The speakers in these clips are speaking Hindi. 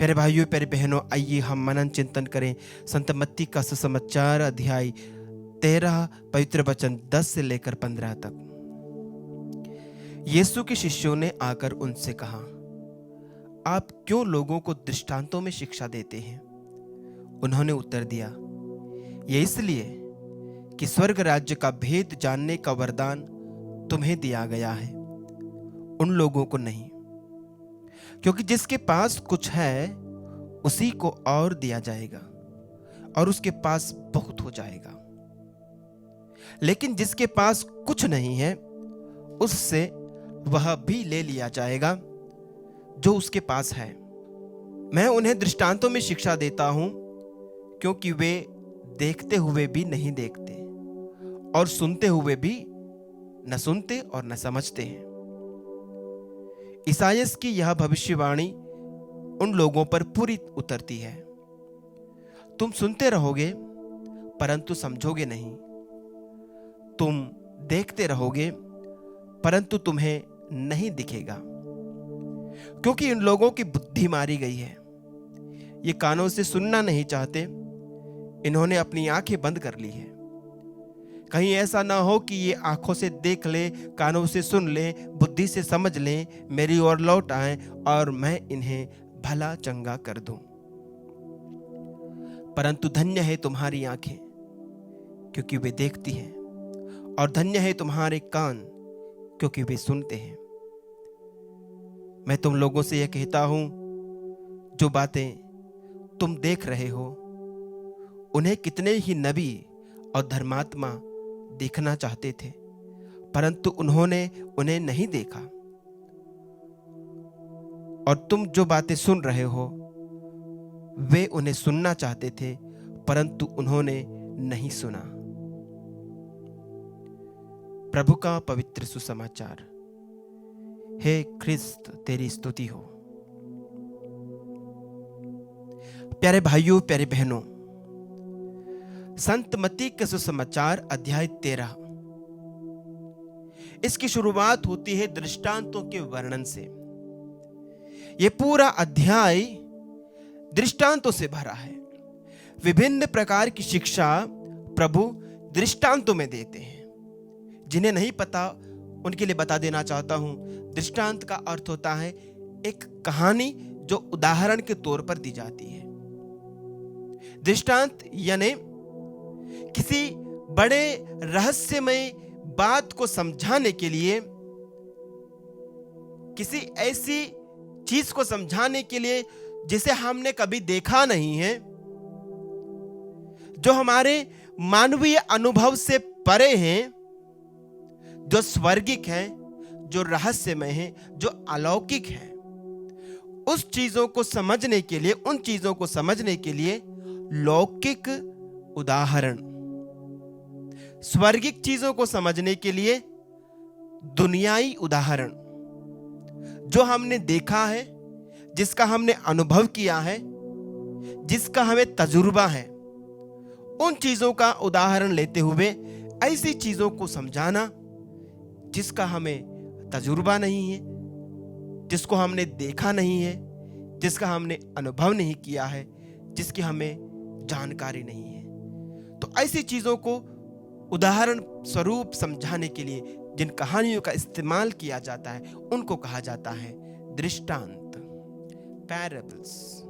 प्यारे भाइयों प्यारे बहनों, आइए हम मनन चिंतन करें संत मत्ती का सुसमाचार अध्याय 13 पवित्र वचन 10 से लेकर 15 तक। यीशु के शिष्यों ने आकर उनसे कहा, आप क्यों लोगों को दृष्टांतों में शिक्षा देते हैं? उन्होंने उत्तर दिया, ये इसलिए कि स्वर्ग राज्य का भेद जानने का वरदान तुम्हें दिया गया है, उन लोगों को नहीं। क्योंकि जिसके पास कुछ है उसी को और दिया जाएगा और उसके पास बहुत हो जाएगा, लेकिन जिसके पास कुछ नहीं है उससे वह भी ले लिया जाएगा जो उसके पास है। मैं उन्हें दृष्टांतों में शिक्षा देता हूं, क्योंकि वे देखते हुए भी नहीं देखते और सुनते हुए भी न सुनते और न समझते हैं। ईसाइयाह की यह भविष्यवाणी उन लोगों पर पूरी उतरती है। तुम सुनते रहोगे परंतु समझोगे नहीं, तुम देखते रहोगे परंतु तुम्हें नहीं दिखेगा, क्योंकि इन लोगों की बुद्धि मारी गई है। ये कानों से सुनना नहीं चाहते, इन्होंने अपनी आंखें बंद कर ली है। कहीं ऐसा ना हो कि ये आंखों से देख ले, कानों से सुन ले, बुद्धि से समझ ले, मेरी ओर लौट आए और मैं इन्हें भला चंगा कर दूं। परंतु धन्य है तुम्हारी आंखें, क्योंकि वे देखती हैं, और धन्य है तुम्हारे कान, क्योंकि वे सुनते हैं। मैं तुम लोगों से यह कहता हूं, जो बातें तुम देख रहे हो उन्हें कितने ही नबी और धर्मात्मा देखना चाहते थे, परंतु उन्होंने उन्हें नहीं देखा। और तुम जो बातें सुन रहे हो वे उन्हें सुनना चाहते थे, परंतु उन्होंने नहीं सुना। प्रभु का पवित्र सुसमाचार। हे ख्रिस्त, तेरी स्तुति हो। प्यारे भाइयों प्यारे बहनों, संत मत्ती के सुसमाचार अध्याय 13, इसकी शुरुआत होती है दृष्टांतों के वर्णन से। यह पूरा अध्याय दृष्टांतों से भरा है। विभिन्न प्रकार की शिक्षा प्रभु दृष्टांतों में देते हैं। जिन्हें नहीं पता उनके लिए बता देना चाहता हूं, दृष्टांत का अर्थ होता है एक कहानी जो उदाहरण के तौर पर दी जाती है। दृष्टांत यानी किसी बड़े रहस्यमय बात को समझाने के लिए, किसी ऐसी चीज को समझाने के लिए जिसे हमने कभी देखा नहीं है, जो हमारे मानवीय अनुभव से परे हैं, जो स्वर्गिक है, जो रहस्यमय है, जो अलौकिक है। उस चीजों को समझने के लिए, उन चीजों को समझने के लिए लौकिक उदाहरण, स्वर्गिक चीजों को समझने के लिए दुनियाई उदाहरण, जो हमने देखा है, जिसका हमने अनुभव किया है, जिसका हमें तजुर्बा है, उन चीजों का उदाहरण लेते हुए ऐसी चीजों को समझाना जिसका हमें तजुर्बा नहीं है, जिसको हमने देखा नहीं है, जिसका हमने अनुभव नहीं किया है, जिसकी हमें जानकारी नहीं है। तो ऐसी चीजों को उदाहरण स्वरूप समझाने के लिए जिन कहानियों का इस्तेमाल किया जाता है उनको कहा जाता है दृष्टांत, पैराबल्स।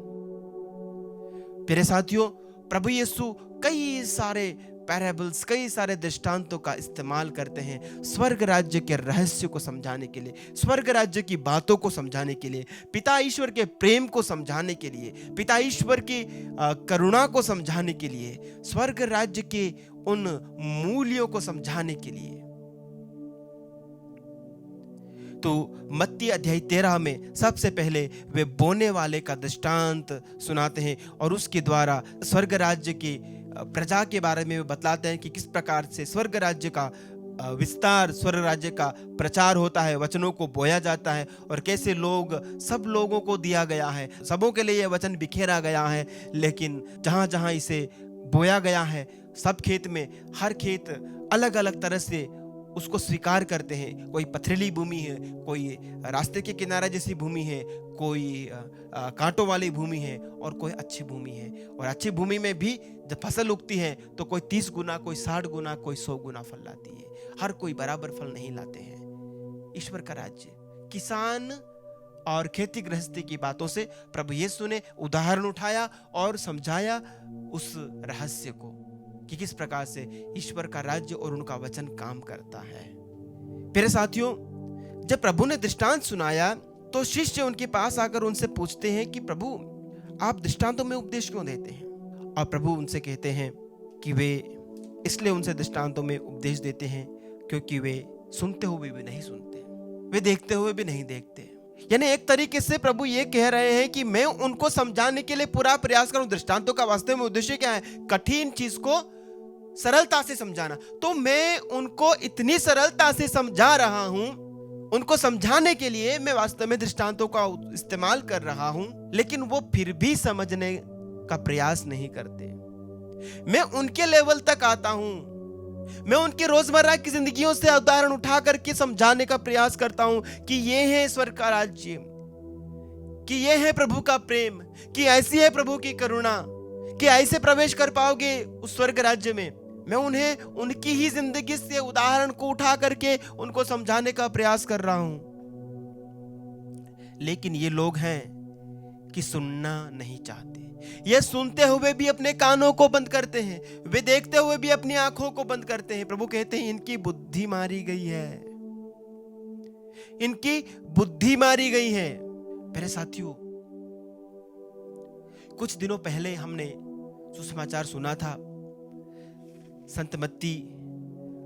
प्यारे साथियों, प्रभु यीशु कई सारे पैराबल्स, कई सारे दृष्टांतों का इस्तेमाल करते हैं स्वर्ग राज्य के रहस्य को समझाने के लिए, स्वर्ग राज्य की बातों को समझाने के लिए, पिता ईश्वर के प्रेम को समझाने के लिए, पिता ईश्वर की करुणा को समझाने के लिए, स्वर्ग राज्य के उन मूल्यों को समझाने के लिए। तो मत्ती अध्याय 13 में सबसे पहले वे बोने वाले का दृष्टांत सुनाते हैं और उसके द्वारा स्वर्ग राज्य की प्रजा के बारे में बतलाते हैं कि किस प्रकार से स्वर्ग राज्य का विस्तार, स्वर्ग राज्य का प्रचार होता है, वचनों को बोया जाता है और कैसे सब लोगों को दिया गया है, सबों के लिए यह वचन बिखेरा गया है। लेकिन जहां जहां इसे बोया गया है, सब खेत में, हर खेत अलग अलग तरह से उसको स्वीकार करते हैं। कोई पथरीली भूमि है, कोई रास्ते के किनारे जैसी भूमि है, कोई कांटों वाली भूमि है और कोई अच्छी भूमि है। और अच्छी भूमि में भी जब फसल उगती है तो कोई 30 गुना, कोई 60 गुना, कोई 100 गुना फल लाती है। हर कोई बराबर फल नहीं लाते हैं। ईश्वर का राज्य किसान और खेती गृहस्थी की बातों से प्रभु यीशु ने उदाहरण उठाया और समझाया उस रहस्य को कि किस प्रकार से ईश्वर का राज्य और उनका वचन काम करता है। प्यारे साथियों, जब प्रभु ने दृष्टांत सुनाया तो शिष्य उनके पास आकर उनसे पूछते हैं कि प्रभु, आप दृष्टांतों में उपदेश क्यों देते हैं? और प्रभु उनसे कहते हैं कि वे इसलिए उनसे दृष्टांतों में उपदेश देते हैं क्योंकि वे सुनते हुए भी नहीं सुनते, वे देखते हुए भी नहीं देखते। यानी एक तरीके से प्रभु ये कह रहे हैं कि मैं उनको समझाने के लिए पूरा प्रयास करूं। दृष्टांतों का वास्तव में उद्देश्य क्या है? कठिन चीज को सरलता से समझाना। तो मैं उनको इतनी सरलता से समझा रहा हूं, उनको समझाने के लिए मैं वास्तव में दृष्टांतों का इस्तेमाल कर रहा हूं, लेकिन वो फिर भी समझने का प्रयास नहीं करते। मैं उनके लेवल तक आता हूं, मैं उनके रोजमर्रा की जिंदगियों से उदाहरण उठा करके समझाने का प्रयास करता हूं कि ये है स्वर्ग का राज्य, कि ये है प्रभु का प्रेम, कि ऐसी है प्रभु की करुणा, कि ऐसे प्रवेश कर पाओगे उस स्वर्ग राज्य में। मैं उन्हें उनकी ही जिंदगी से उदाहरण को उठा करके उनको समझाने का प्रयास कर रहा हूं। लेकिन ये लोग हैं कि सुनना नहीं चाहते। ये सुनते हुए भी अपने कानों को बंद करते हैं, वे देखते हुए भी अपनी आंखों को बंद करते हैं। प्रभु कहते हैं इनकी बुद्धि मारी गई है, इनकी बुद्धि मारी गई है। मेरे साथियों, कुछ दिनों पहले हमने सुसमाचार सुना था, संत मत्ती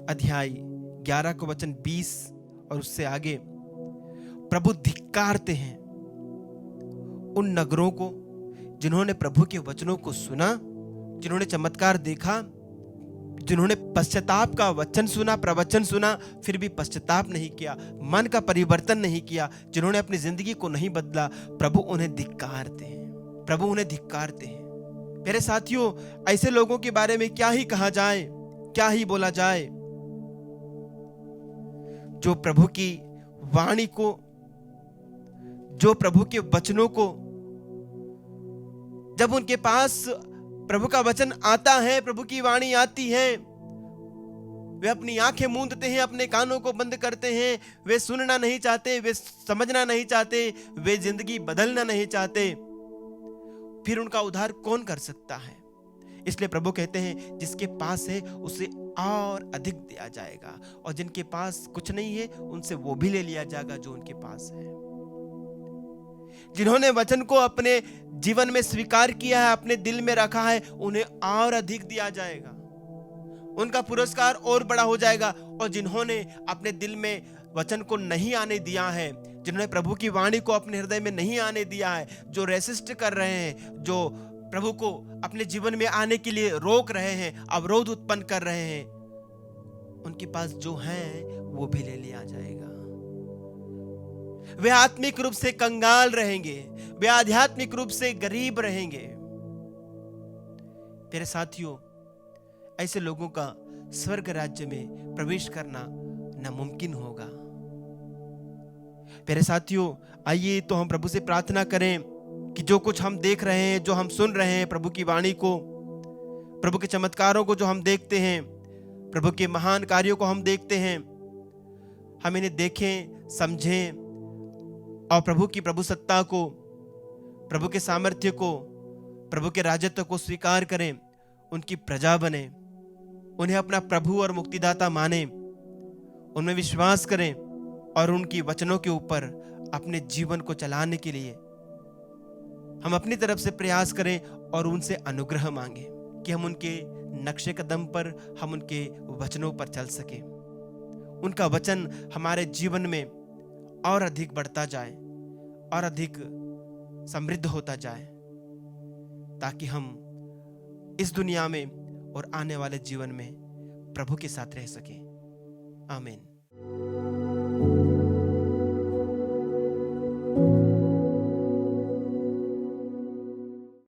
अध्याय 11 को वचन 20 और उससे आगे। प्रभु धिक्कारते हैं उन नगरों को जिन्होंने प्रभु के वचनों को सुना, जिन्होंने चमत्कार देखा, जिन्होंने पश्चाताप का वचन सुना, प्रवचन सुना, फिर भी पश्चाताप नहीं किया, मन का परिवर्तन नहीं किया, जिन्होंने अपनी जिंदगी को नहीं बदला। प्रभु उन्हें धिक्कारते हैं, प्रभु उन्हें धिक्कारते हैं। मेरे साथियों, ऐसे लोगों के बारे में क्या ही कहा जाए, क्या ही बोला जाए, जो प्रभु की वाणी को, जो प्रभु के वचनों को, जब उनके पास प्रभु का वचन आता है, प्रभु की वाणी आती है, वे अपनी आंखें मूंदते हैं, अपने कानों को बंद करते हैं, वे सुनना नहीं चाहते, वे समझना नहीं चाहते, वे जिंदगी बदलना नहीं चाहते। फिर उनका उद्धार कौन कर सकता है? इसलिए प्रभु कहते हैं जिसके पास है उसे और अधिक दिया जाएगा, और जिनके पास कुछ नहीं है उनसे वो भी ले लिया जाएगा जो उनके पास है। जिन्होंने वचन को अपने जीवन में स्वीकार किया है, अपने दिल में रखा है, उन्हें और अधिक दिया जाएगा, उनका पुरस्कार और बड़ा हो जाएगा। और जिन्होंने अपने दिल में वचन को नहीं आने दिया है, जिन्होंने प्रभु की वाणी को अपने हृदय में नहीं आने दिया है, जो रेसिस्ट कर रहे हैं, जो प्रभु को अपने जीवन में आने के लिए रोक रहे हैं, अवरोध उत्पन्न कर रहे हैं, उनके पास जो है वो भी ले लिया जाएगा। वे आत्मिक रूप से कंगाल रहेंगे, वे आध्यात्मिक रूप से गरीब रहेंगे। मेरे साथियों, ऐसे लोगों का स्वर्ग राज्य में प्रवेश करना नामुमकिन होगा। मेरे साथियों, आइए तो हम प्रभु से प्रार्थना करें कि जो कुछ हम देख रहे हैं, जो हम सुन रहे हैं, प्रभु की वाणी को, प्रभु के चमत्कारों को जो हम देखते हैं, प्रभु के महान कार्यों को हम देखते हैं, हम इन्हें देखें, समझें और प्रभु की प्रभु सत्ता को, प्रभु के सामर्थ्य को, प्रभु के राजत्व को स्वीकार करें, उनकी प्रजा बने, उन्हें अपना प्रभु और मुक्तिदाता माने, उनमें विश्वास करें और उनकी वचनों के ऊपर अपने जीवन को चलाने के लिए हम अपनी तरफ से प्रयास करें और उनसे अनुग्रह मांगे कि हम उनके नक्शे कदम पर, हम उनके वचनों पर चल सके, उनका वचन हमारे जीवन में और अधिक बढ़ता जाए और अधिक समृद्ध होता जाए, ताकि हम इस दुनिया में और आने वाले जीवन में प्रभु के साथ रह सकें। आमीन।